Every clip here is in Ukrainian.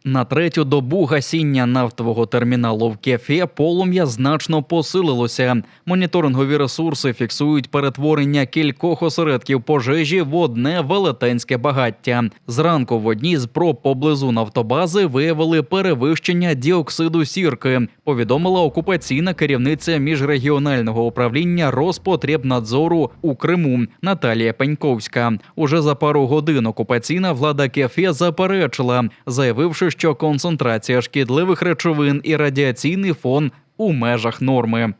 На третю добу гасіння нафтового терміналу в Кефе полум'я значно посилилося. Моніторингові ресурси фіксують перетворення кількох осередків пожежі в одне велетенське багаття. Зранку в одній з проб поблизу нафтобази виявили перевищення діоксиду сірки, повідомила окупаційна керівниця міжрегіонального управління Роспотребнадзору у Криму Наталія Пеньковська. Уже за пару годин окупаційна влада Кефе заперечила, заявивши, що концентрація шкідливих речовин і радіаційний фон у межах норми.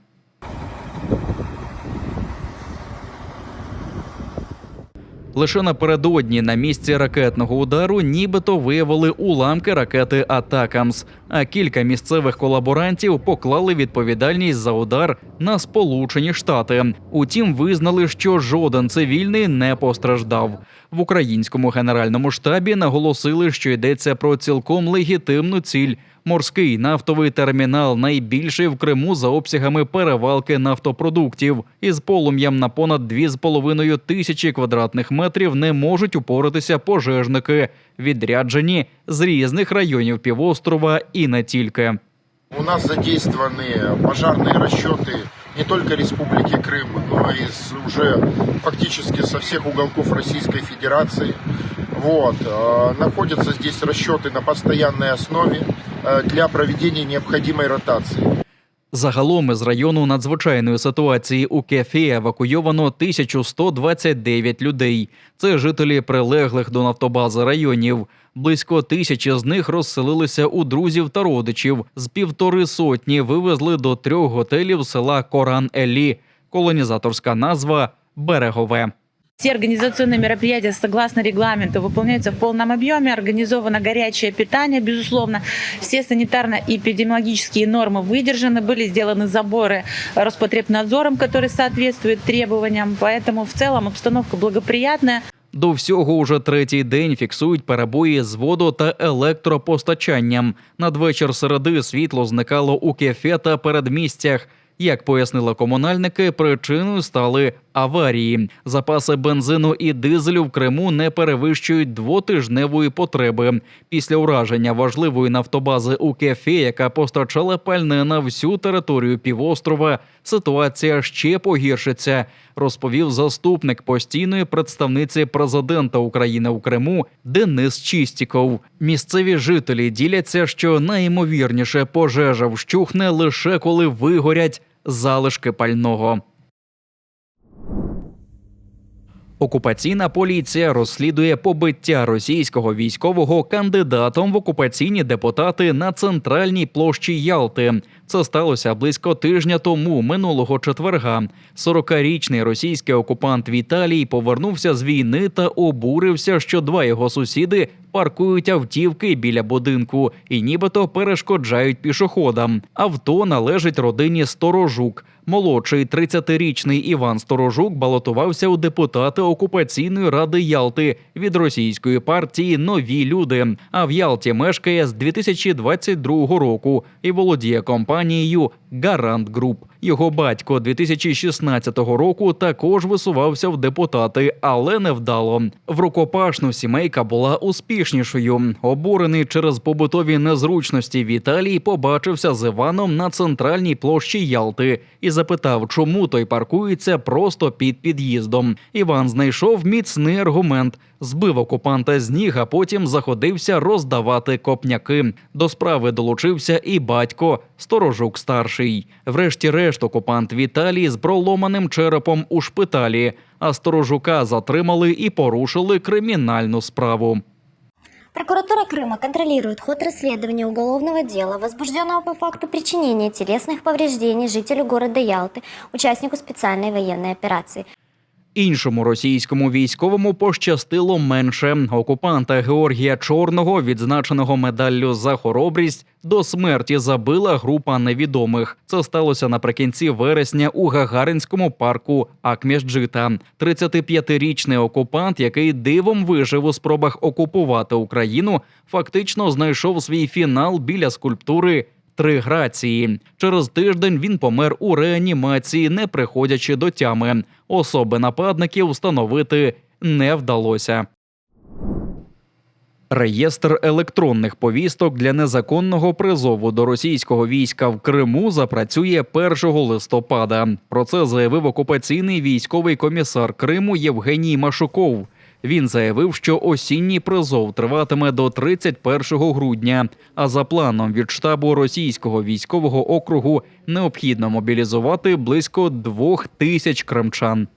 Лише напередодні на місці ракетного удару нібито виявили уламки ракети «Атакамс», а кілька місцевих колаборантів поклали відповідальність за удар на Сполучені Штати. Утім, визнали, що жоден цивільний не постраждав. В українському генеральному штабі наголосили, що йдеться про цілком легітимну ціль – морський нафтовий термінал, найбільший в Криму за обсягами перевалки нафтопродуктів. Із полум'ям на понад 2,5 тисячі квадратних метрів не можуть упоратися пожежники, відряджені з різних районів півострова і не тільки. У нас задействованы пожарные расчеты не только Республики Крым, но и уже фактически со всех уголков Российской Федерации. Находятся здесь расчеты на постоянной основе для проведения необходимой ротации. Загалом із району надзвичайної ситуації у Кефе евакуйовано 1129 людей. Це жителі прилеглих до нафтобази районів. Близько 1000 з них розселилися у друзів та родичів. З 150 вивезли до 3 готелів села Коран-Елі. Колонізаторська назва – Берегове. Все организационные мероприятия согласно регламенту выполняются в полном объеме, организовано горячее питание, безусловно. Все санитарно-эпидемиологические нормы выдержаны, были сделаны заборы Роспотребнадзором, которые соответствуют требованиям, поэтому в целом обстановка благоприятная. До всього уже третій день фіксують перебої з водо- та електропостачанням. Надвечір середи світло зникало у Кефе та передмістях. Як пояснили комунальники, причиною стали аварії. Запаси бензину і дизелю в Криму не перевищують 2-тижневої потреби. Після ураження важливої нафтобази у Кефе, яка постачала пальне на всю територію півострова, ситуація ще погіршиться, розповів заступник постійної представниці президента України у Криму Денис Чистіков. Місцеві жителі діляться, що найімовірніше пожежа вщухне лише коли вигорять залишки пального. Окупаційна поліція розслідує побиття російського військового кандидатом в окупаційні депутати на центральній площі Ялти. Це сталося близько тижня тому, минулого четверга. 40-річний російський окупант Віталій повернувся з війни та обурився, що 2 його сусіди паркують автівки біля будинку і нібито перешкоджають пішоходам. Авто належить родині Сторожук. Молодший 30-річний Іван Сторожук балотувався у депутати окупаційної ради Ялти від російської партії «Нові люди», а в Ялті мешкає з 2022 року і володіє компанією «Гарант Груп». Його батько 2016 року також висувався в депутати, але невдало. В рукопашну сімейка була успішнішою. Обурений через побутові незручності Віталій побачився з Іваном на центральній площі Ялти і запитав, чому той паркується просто під під'їздом. Іван знайшов міцний аргумент. Збив окупанта з ніг, а потім заходився роздавати копняки. До справи долучився і батько Сторожук-старший. Врешті-решт окупант Віталій з проломаним черепом у шпиталі, а Сторожука затримали і порушили кримінальну справу. Прокуратура Крыма контролирует ход расследования уголовного дела, возбужденного по факту причинения телесных повреждений жителю города Ялты, участнику специальной военной операции. Іншому російському військовому пощастило менше. Окупанта Георгія Чорного, відзначеного медаллю за хоробрість, до смерті забила група невідомих. Це сталося наприкінці вересня у Гагаринському парку Акмєсджита. 35-річний окупант, який дивом вижив у спробах окупувати Україну, фактично знайшов свій фінал біля скульптури «Три грації». Через тиждень він помер у реанімації, не приходячи до тями. Особи нападників встановити не вдалося. Реєстр електронних повісток для незаконного призову до російського війська в Криму запрацює 1 листопада. Про це заявив окупаційний військовий комісар Криму Євгеній Машуков. Він заявив, що осінній призов триватиме до 31 грудня, а за планом від штабу російського військового округу необхідно мобілізувати близько 2000 кримчан.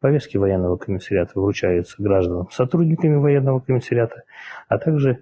Повестки военного комиссариата вручаются гражданам сотрудниками военного комиссариата, а также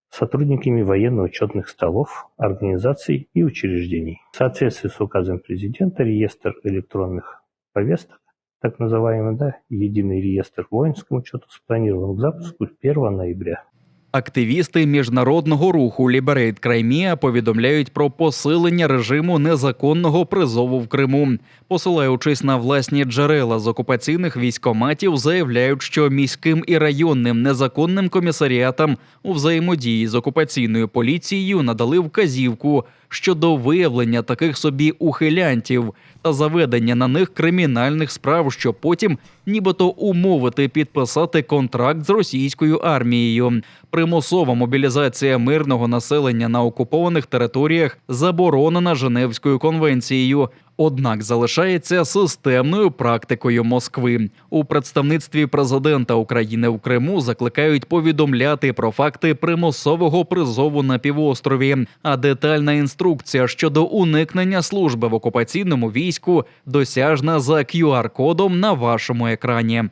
сотрудниками военно-учетных столов, организаций и учреждений. В соответствии с указом президента реестр электронных повесток, так называемый единый реестр воинскому учету, спланирован к запуску 1 ноября. Активісти міжнародного руху Liberate Crimea повідомляють про посилення режиму незаконного призову в Криму. Посилаючись на власні джерела з окупаційних військкоматів, заявляють, що міським і районним незаконним комісаріатам у взаємодії з окупаційною поліцією надали вказівку щодо виявлення таких собі ухилянтів та заведення на них кримінальних справ, щоб потім нібито умовити підписати контракт з російською армією. Примусова мобілізація мирного населення на окупованих територіях заборонена Женевською конвенцією, однак залишається системною практикою Москви. У представництві президента України в Криму закликають повідомляти про факти примусового призову на півострові, а детальна інструкція щодо уникнення служби в окупаційному війську досяжна за QR-кодом на вашому екрані.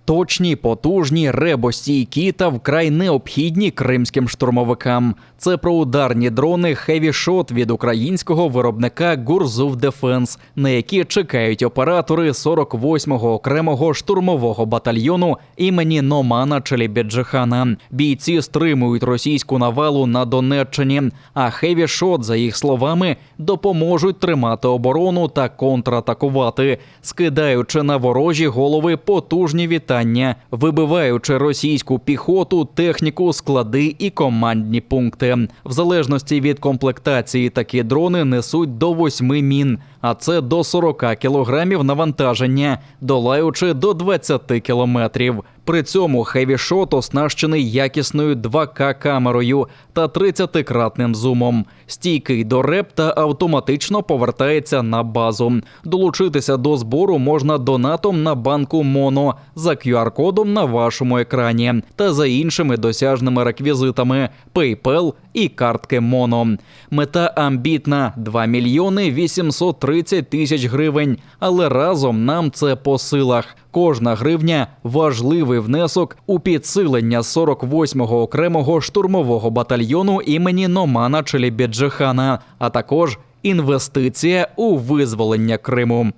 Точні, потужні, ребостійкі та вкрай необхідні кримським штурмовикам. Це про ударні дрони Heavy Shot від українського виробника Гурзуф Дефенс, на які чекають оператори 48-го окремого штурмового батальйону імені Номана Челібіджихана. Бійці стримують російську навалу на Донеччині, а Heavy Shot, за їх словами, допоможуть тримати оборону та контратакувати, скидаючи на ворожі голови потужні вітання, вибиваючи російську піхоту, техніку, склади і командні пункти. В залежності від комплектації такі дрони несуть до 8 мін, а це до 40 кілограмів навантаження, долаючи до 20 кілометрів. При цьому Heavy Shot оснащений якісною 2К-камерою та 30-кратним зумом. Стійкий до реп та автоматично повертається на базу. Долучитися до збору можна донатом на банку Моно за QR-кодом на вашому екрані та за іншими досяжними реквізитами PayPal і картки Моно. Мета амбітна – 2 мільйони 830 тисяч гривень, але разом нам це по силах. Кожна гривня – важливий внесок у підсилення 48-го окремого штурмового батальйону імені Номана Челібіджихана, а також інвестиція у визволення Криму.